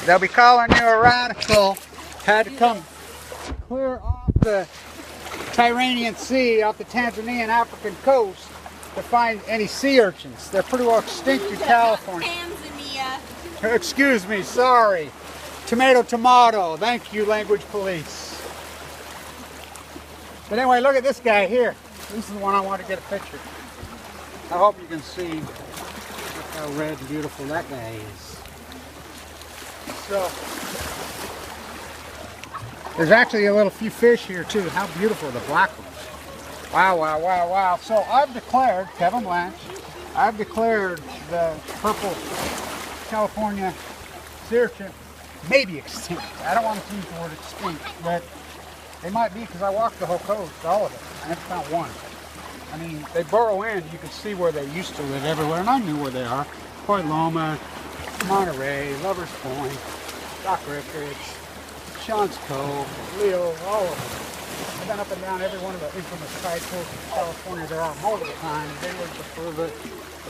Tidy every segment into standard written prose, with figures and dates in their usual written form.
They'll be calling you a radical. Had to come clear off the Tyrranian Sea, off the Tanzanian African coast to find any sea urchins. They're pretty well extinct in California. Tanzania. Excuse me, sorry. Tomato, tomato. Thank you, language police. But anyway, look at this guy here. This is the one I want to get a picture. I hope you can see how red and beautiful that guy is. So, there's actually a little few fish here too. How beautiful the black ones. Wow, wow, wow, wow. So I've declared, Kevin Blanch, I've declared the purple California sea urchin maybe extinct. I don't want to use the word extinct, but they might be because I walked the whole coast, all of it. I never found one. I mean, they burrow in. You can see where they used to live everywhere, and I knew where they are. Point Loma, Monterey, Lover's Point, Dock Ricketts, Sean's Cove, Leo, all of them. I've been up and down every one of the infamous tide coasts in California. There are multiple times. They were to prove it,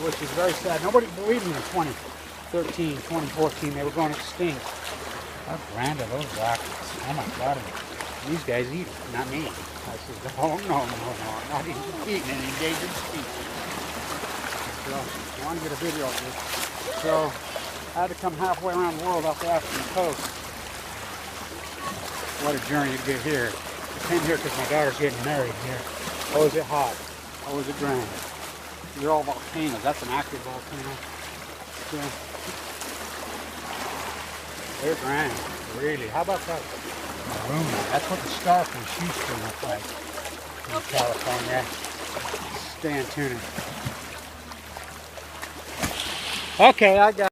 which is very sad. Nobody believed me in 2013, 2014. They were going extinct. How grand are those rockets? Oh my God. These guys eat it, not me. I said, oh no, I'm not even eating an endangered species. So, I want to get a video of this. So, I had to come halfway around the world off the African coast. What a journey to get here. I came here because my daughter's getting married here. Oh, is it hot? Oh, is it grand? These are all volcanoes. That's an active volcano. So, they're grand, really. How about that? Maruna. That's what the starfish used to look like in California. Stay tuned. Okay, I got